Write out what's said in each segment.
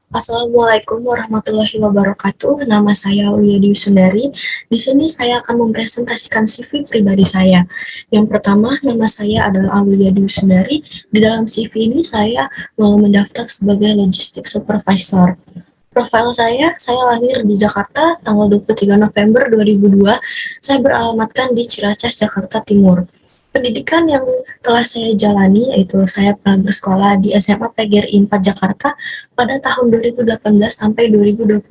Assalamualaikum warahmatullahi wabarakatuh. Nama saya Wiyadi Sundari. Di sini saya akan mempresentasikan CV pribadi saya. Yang pertama, nama saya adalah Wiyadi Sundari. Di dalam CV ini saya mau mendaftar sebagai logistik supervisor. Profil saya lahir di Jakarta tanggal 23 November 2002. Saya beralamatkan di Ciracas, Jakarta Timur. Pendidikan yang telah saya jalani yaitu saya pernah bersekolah di SMA PGRI 4 Jakarta pada tahun 2018 sampai 2021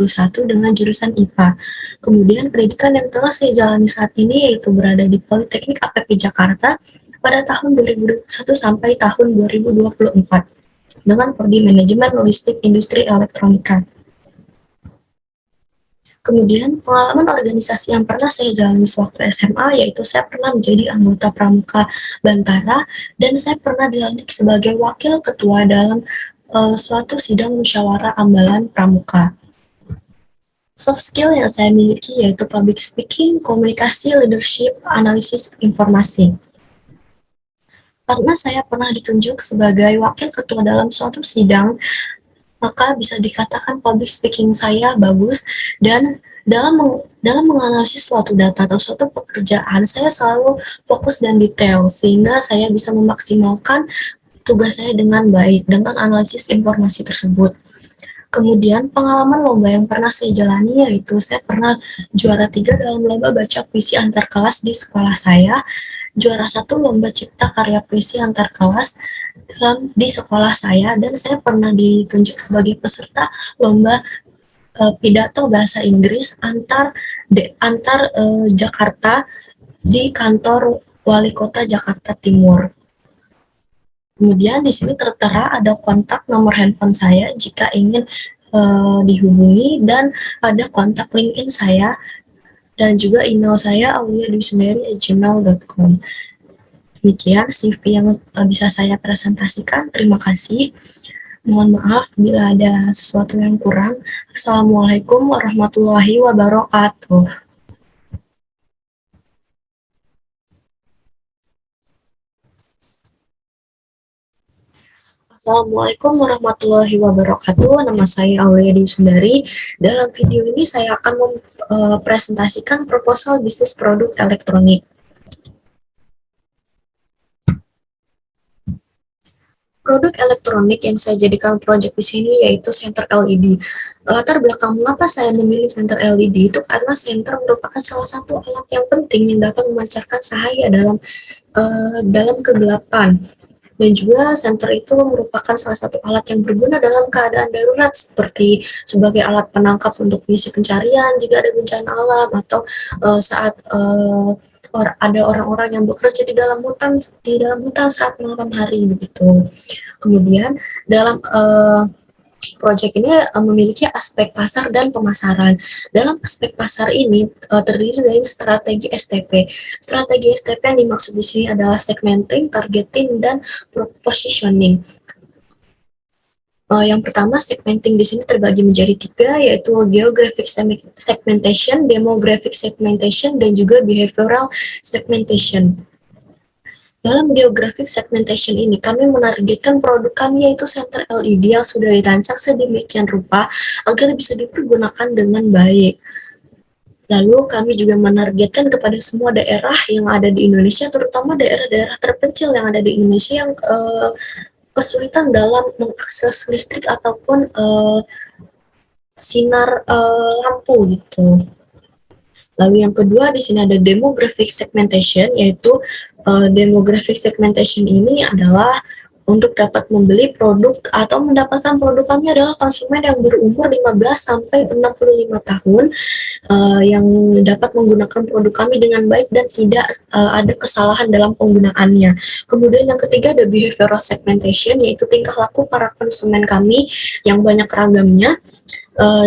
dengan jurusan IPA. Kemudian pendidikan yang telah saya jalani saat ini yaitu berada di Politeknik APP Jakarta pada tahun 2021 sampai tahun 2024 dengan prodi manajemen logistik industri elektronika. Kemudian pengalaman organisasi yang pernah saya jalani sewaktu SMA yaitu saya pernah menjadi anggota Pramuka Bantara dan saya pernah dilantik sebagai wakil ketua dalam suatu sidang musyawarah ambalan Pramuka. Soft skill yang saya miliki yaitu public speaking, komunikasi, leadership, analisis informasi. Karena saya pernah ditunjuk sebagai wakil ketua dalam suatu sidang, maka bisa dikatakan public speaking saya bagus dan dalam menganalisis suatu data atau suatu pekerjaan saya selalu fokus dan detail sehingga saya bisa memaksimalkan tugas saya dengan baik dengan analisis informasi tersebut. Kemudian pengalaman lomba yang pernah saya jalani yaitu saya pernah juara 3 dalam lomba baca puisi antar kelas di sekolah saya, juara 1 lomba cipta karya puisi antar kelas di sekolah saya, dan saya pernah ditunjuk sebagai peserta lomba pidato bahasa Inggris antar Jakarta di kantor Wali Kota Jakarta Timur. Kemudian di sini tertera ada kontak nomor handphone saya jika ingin dihubungi dan ada kontak LinkedIn saya dan juga email saya auliadwisundari@gmail.com. Demikian CV yang bisa saya presentasikan. Terima kasih. Mohon maaf bila ada sesuatu yang kurang. Assalamualaikum warahmatullahi wabarakatuh. Assalamualaikum warahmatullahi wabarakatuh. Nama saya Aulia Dewi Sundari. Dalam video ini saya akan mempresentasikan proposal bisnis produk elektronik. Produk elektronik yang saya jadikan proyek di sini yaitu senter LED. Latar belakang mengapa saya memilih senter LED itu karena senter merupakan salah satu alat yang penting yang dapat memancarkan cahaya dalam kegelapan. Dan juga senter itu merupakan salah satu alat yang berguna dalam keadaan darurat seperti sebagai alat penangkap untuk misi pencarian jika ada bencana alam atau saat ada orang-orang yang bekerja di dalam hutan saat malam hari begitu. Kemudian dalam proyek ini memiliki aspek pasar dan pemasaran. Dalam aspek pasar ini terdiri dari strategi STP. Strategi STP yang dimaksud di sini adalah segmenting, targeting, dan positioning. Yang pertama, segmenting di sini terbagi menjadi 3, yaitu geographic segmentation, demographic segmentation, dan juga behavioral segmentation. Dalam geographic segmentation ini, kami menargetkan produk kami yaitu senter LED yang sudah dirancang sedemikian rupa agar bisa dipergunakan dengan baik. Lalu kami juga menargetkan kepada semua daerah yang ada di Indonesia, terutama daerah-daerah terpencil yang ada di Indonesia yang kesulitan dalam mengakses listrik ataupun sinar lampu gitu. Lalu yang kedua di sini ada demographic segmentation, yaitu demographic segmentation ini adalah untuk dapat membeli produk atau mendapatkan produk kami adalah konsumen yang berumur 15 sampai 65 tahun yang dapat menggunakan produk kami dengan baik dan tidak ada kesalahan dalam penggunaannya. Kemudian yang ketiga ada behavioral segmentation, yaitu tingkah laku para konsumen kami yang banyak ragamnya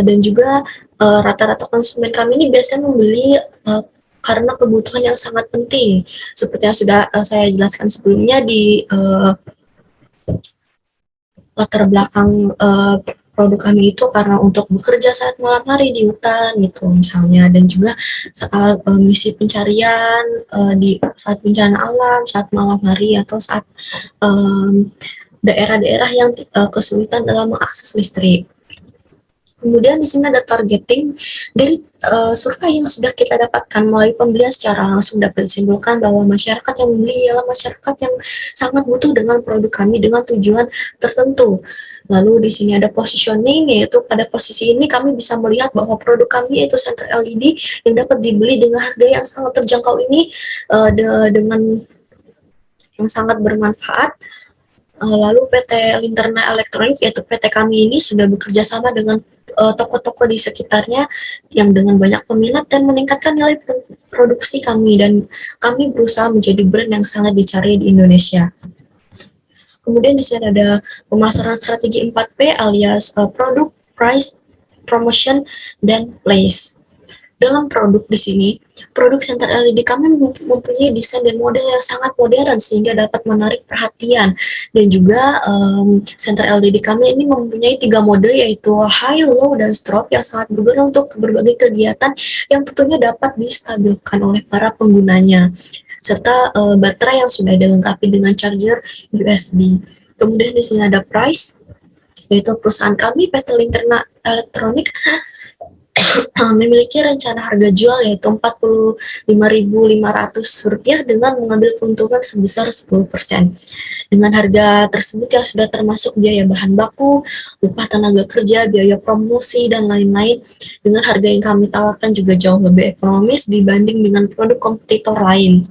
dan juga rata-rata konsumen kami ini biasanya membeli karena kebutuhan yang sangat penting, seperti yang sudah saya jelaskan sebelumnya di latar belakang produk kami itu karena untuk bekerja saat malam hari di hutan gitu misalnya, dan juga saat misi pencarian di saat bencana alam, saat malam hari atau saat daerah-daerah yang kesulitan dalam mengakses listrik. Kemudian di sini ada targeting dari survei yang sudah kita dapatkan melalui pembelian secara langsung dapat disimpulkan bahwa masyarakat yang membeli ialah masyarakat yang sangat butuh dengan produk kami dengan tujuan tertentu. Lalu di sini ada positioning, yaitu pada posisi ini kami bisa melihat bahwa produk kami yaitu senter LED yang dapat dibeli dengan harga yang sangat terjangkau ini dengan yang sangat bermanfaat. Lalu PT Linterna Elektronik, yaitu PT kami ini sudah bekerja sama dengan toko-toko di sekitarnya yang dengan banyak peminat dan meningkatkan nilai produksi kami, dan kami berusaha menjadi brand yang sangat dicari di Indonesia. Kemudian di sini ada pemasaran strategi 4P alias produk, price, promotion, dan place. Dalam produk di sini, produk senter LED kami mempunyai desain dan model yang sangat modern sehingga dapat menarik perhatian. Dan juga senter LED kami ini mempunyai 3 model, yaitu high, low, dan strobe yang sangat berguna untuk berbagai kegiatan yang tentunya dapat distabilkan oleh para penggunanya, serta baterai yang sudah dilengkapi dengan charger USB. Kemudian di sini ada price, yaitu perusahaan kami PT Linterna Elektronik memiliki rencana harga jual yaitu Rp45.500 dengan mengambil keuntungan sebesar 10%. Dengan harga tersebut yang sudah termasuk biaya bahan baku, upah tenaga kerja, biaya promosi, dan lain-lain, dengan harga yang kami tawarkan juga jauh lebih ekonomis dibanding dengan produk kompetitor lain.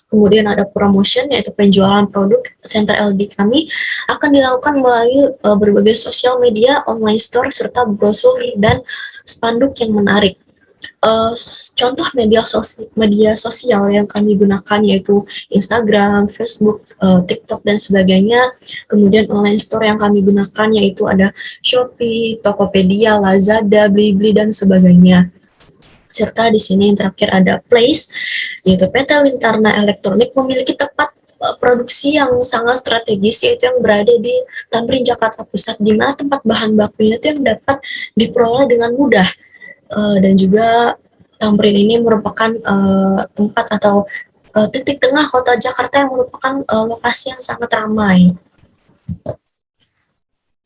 Kemudian ada promotion, yaitu penjualan produk senter LED kami akan dilakukan melalui berbagai sosial media, online store, serta brosur dan spanduk yang menarik. Contoh media sosial yang kami gunakan yaitu Instagram, Facebook, TikTok, dan sebagainya. Kemudian online store yang kami gunakan yaitu ada Shopee, Tokopedia, Lazada, Blibli, dan sebagainya. Serta di sini yang terakhir ada place, yaitu PT Lintarna Elektronik memiliki tempat produksi yang sangat strategis, yaitu yang berada di Tamrin, Jakarta Pusat, di mana tempat bahan bakunya itu yang dapat diperoleh dengan mudah. Dan juga Tamrin ini merupakan tempat atau titik tengah kota Jakarta yang merupakan lokasi yang sangat ramai.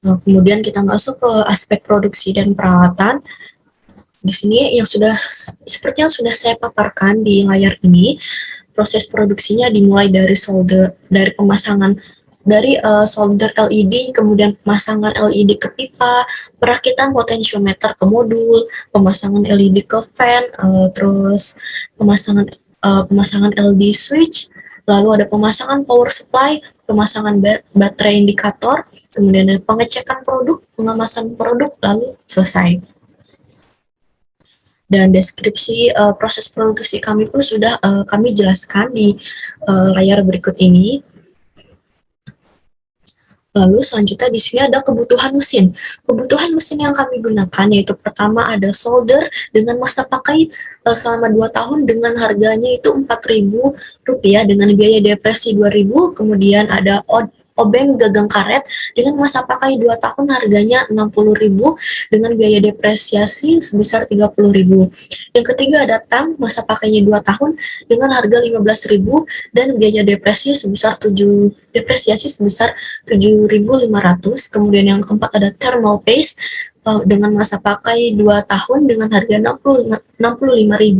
Kemudian kita masuk ke aspek produksi dan perawatan. Di sini yang seperti yang sudah saya paparkan di layar ini, proses produksinya dimulai dari pemasangan solder LED, kemudian pemasangan LED ke pipa, perakitan potentiometer ke modul, pemasangan LED ke fan, terus pemasangan LED switch, lalu ada pemasangan power supply, pemasangan baterai indikator, kemudian ada pengecekan produk, pengemasan produk, lalu selesai. Dan deskripsi proses produksi kami pun sudah kami jelaskan di layar berikut ini. Lalu selanjutnya di sini ada kebutuhan mesin. Kebutuhan mesin yang kami gunakan yaitu pertama ada solder dengan masa pakai selama 2 tahun dengan harganya itu Rp4.000 dengan biaya depresi Rp2.000. Kemudian ada obeng gagang karet dengan masa pakai 2 tahun harganya Rp60.000 dengan biaya depresiasi sebesar Rp30.000. Yang ketiga ada tang, masa pakainya 2 tahun dengan harga Rp15.000 dan biaya depresiasi sebesar Rp7.500. Kemudian yang keempat ada thermal paste dengan masa pakai 2 tahun dengan harga Rp65.000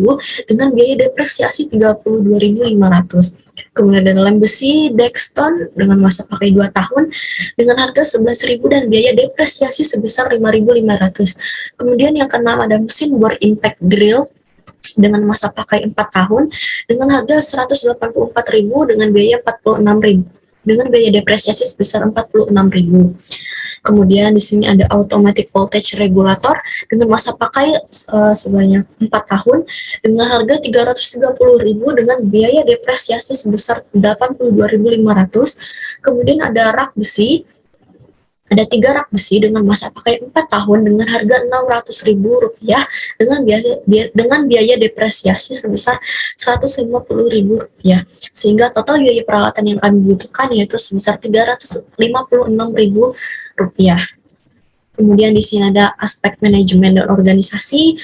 dengan biaya depresiasi Rp32.500. Kemudian ada lem besi Dexton dengan masa pakai 2 tahun dengan harga Rp11.000 dan biaya depresiasi sebesar Rp5.500. Kemudian yang keenam ada mesin bor impact drill dengan masa pakai 4 tahun dengan harga Rp184.000 dengan biaya Rp46.000 dengan biaya depresiasi sebesar Rp46.000. Kemudian di sini ada automatic voltage regulator dengan masa pakai sebanyak 4 tahun dengan harga Rp330.000 dengan biaya depresiasi sebesar Rp82.500. Kemudian ada rak besi. Ada 3 rak besi dengan masa pakai 4 tahun dengan harga Rp600.000 dengan biaya depresiasi sebesar Rp150.000, sehingga total biaya perawatan yang kami butuhkan yaitu sebesar Rp356.000. Kemudian di sini ada aspek manajemen dan organisasi.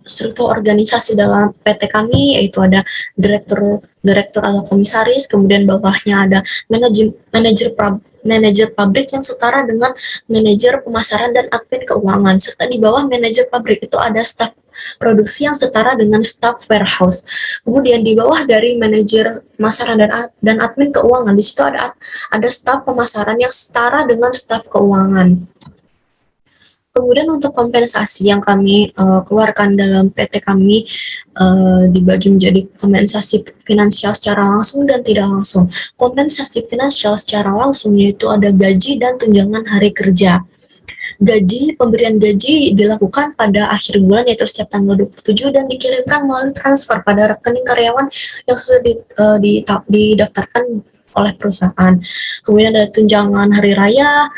Struktur organisasi dalam PT kami yaitu ada direktur atau komisaris, kemudian bawahnya ada manajer manajer pabrik yang setara dengan manajer pemasaran dan admin keuangan, serta di bawah manajer pabrik itu ada staf produksi yang setara dengan staf warehouse. Kemudian di bawah dari manajer pemasaran dan admin keuangan, di situ ada staf pemasaran yang setara dengan staf keuangan. Kemudian untuk kompensasi yang kami keluarkan dalam PT kami dibagi menjadi kompensasi finansial secara langsung dan tidak langsung. Kompensasi finansial secara langsung yaitu ada gaji dan tunjangan hari kerja. Pemberian gaji dilakukan pada akhir bulan yaitu setiap tanggal 27 dan dikirimkan melalui transfer pada rekening karyawan yang sudah didaftarkan oleh perusahaan. Kemudian ada tunjangan hari raya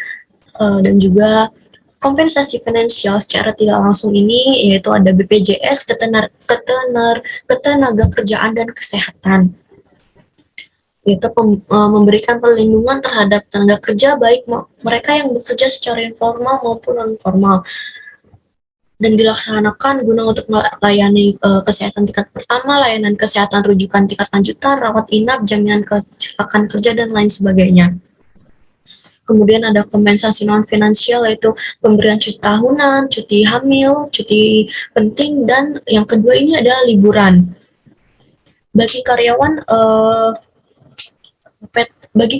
dan juga kompensasi finansial secara tidak langsung ini yaitu ada BPJS, ketenaga kerjaan dan kesehatan. Yaitu memberikan perlindungan terhadap tenaga kerja baik mereka yang bekerja secara informal maupun non formal dan dilaksanakan guna untuk melayani kesehatan tingkat pertama, layanan kesehatan rujukan tingkat lanjutan, rawat inap, jaminan kecelakaan kerja dan lain sebagainya. Kemudian ada kompensasi non-finansial yaitu pemberian cuti tahunan, cuti hamil, cuti penting, dan yang kedua ini ada liburan. Bagi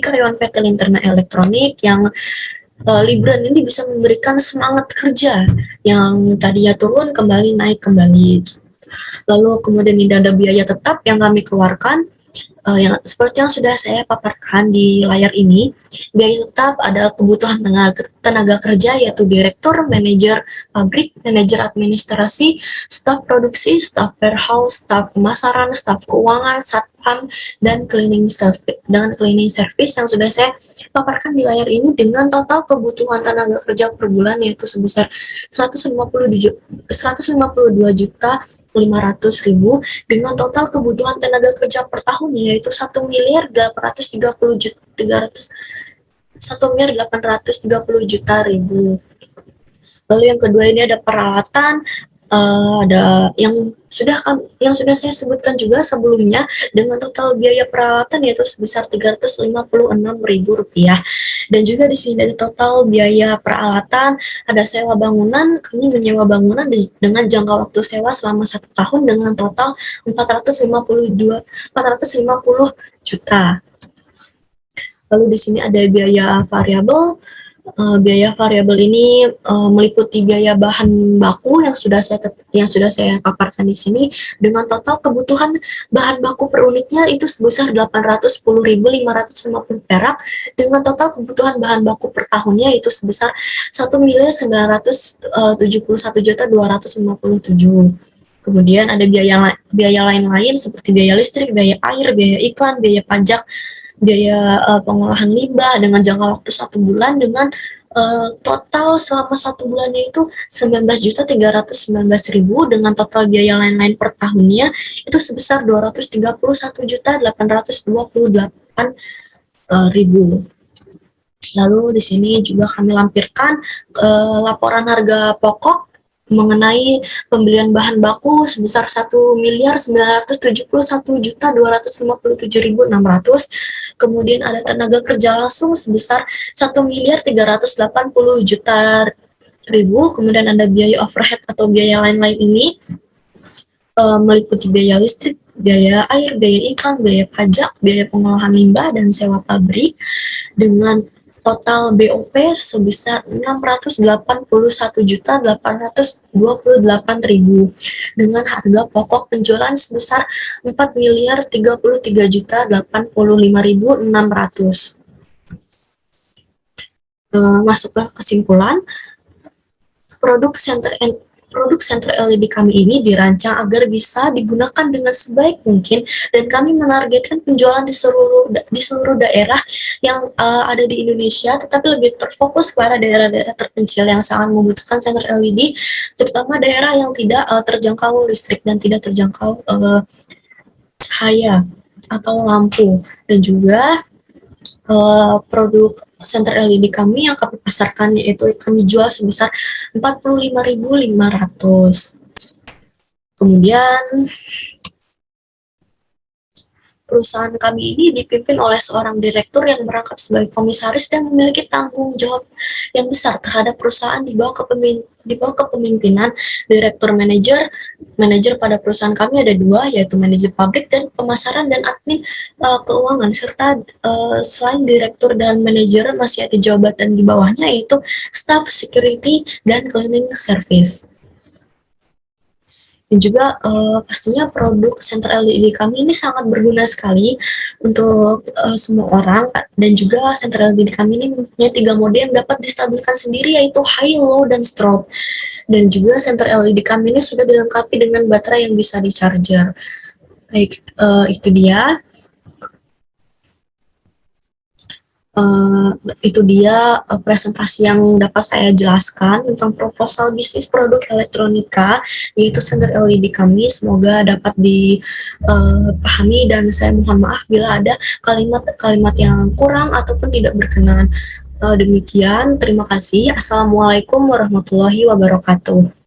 karyawan PT Linterne Elektronik yang liburan ini bisa memberikan semangat kerja yang tadinya turun kembali naik kembali. Lalu kemudian ini ada biaya tetap yang kami keluarkan. Yang seperti yang sudah saya paparkan di layar ini, biaya tetap ada kebutuhan tenaga kerja yaitu direktur, manajer pabrik, manajer administrasi, staf produksi, staf warehouse, staf pemasaran, staf keuangan, satpam, dan cleaning service yang sudah saya paparkan di layar ini dengan total kebutuhan tenaga kerja per bulan yaitu sebesar 152 juta 500.000 dengan total kebutuhan tenaga kerja per tahun yaitu 1.830 juta ribu. Lalu yang kedua ini ada peralatan, ada yang sudah saya sebutkan juga sebelumnya dengan total biaya peralatan yaitu sebesar Rp356.000. Dan juga di sini ada total biaya peralatan, ada sewa bangunan, kami menyewa bangunan dengan jangka waktu sewa selama 1 tahun dengan total 450 juta. Lalu di sini ada biaya variabel. Biaya variabel ini meliputi biaya bahan baku yang sudah saya paparkan di sini dengan total kebutuhan bahan baku per unitnya itu sebesar 810.550 perak dengan total kebutuhan bahan baku per tahunnya itu sebesar 1.971.257. Kemudian ada biaya lain-lain seperti biaya listrik, biaya air, biaya iklan, biaya pajak, biaya pengolahan limbah dengan jangka waktu 1 bulan dengan total selama 1 bulannya itu 19.319.000 dengan total biaya lain-lain per tahunnya itu sebesar 231.828.000. Lalu di sini juga kami lampirkan laporan harga pokok mengenai pembelian bahan baku sebesar 1.971.257.600. Kemudian ada tenaga kerja langsung sebesar 1.380.000.000. Kemudian ada biaya overhead atau biaya lain-lain ini meliputi biaya listrik, biaya air, biaya iklan, biaya pajak, biaya pengolahan limbah, dan sewa pabrik dengan total BOP sebesar 681.828.000 dengan harga pokok penjualan sebesar 4.033.085.600. Masuk ke kesimpulan, produk Center LED kami ini dirancang agar bisa digunakan dengan sebaik mungkin dan kami menargetkan penjualan di seluruh daerah yang ada di Indonesia, tetapi lebih terfokus kepada daerah-daerah terpencil yang sangat membutuhkan Center LED, terutama daerah yang tidak terjangkau listrik dan tidak terjangkau cahaya atau lampu. Dan juga produk Center LED kami yang kami pasarkan yaitu kami jual sebesar 45.500. Kemudian perusahaan kami ini dipimpin oleh seorang direktur yang merangkap sebagai komisaris dan memiliki tanggung jawab yang besar terhadap perusahaan di bawah kepemimpinan direktur manajer. Manajer pada perusahaan kami ada dua, yaitu manajer pabrik dan pemasaran dan admin keuangan, serta selain direktur dan manajer masih ada jabatan di bawahnya, yaitu staff security dan cleaning service. Dan juga pastinya produk senter LED kami ini sangat berguna sekali untuk semua orang, dan juga senter LED kami ini mempunyai 3 mode yang dapat distabilkan sendiri, yaitu high, low, dan strobe. Dan juga senter LED kami ini sudah dilengkapi dengan baterai yang bisa di-charger. Baik, itu dia. Itu dia presentasi yang dapat saya jelaskan tentang proposal bisnis produk elektronika, yaitu senter LED kami. Semoga dapat dipahami, dan saya mohon maaf bila ada kalimat-kalimat yang kurang ataupun tidak berkenan. Demikian, terima kasih. Assalamualaikum warahmatullahi wabarakatuh.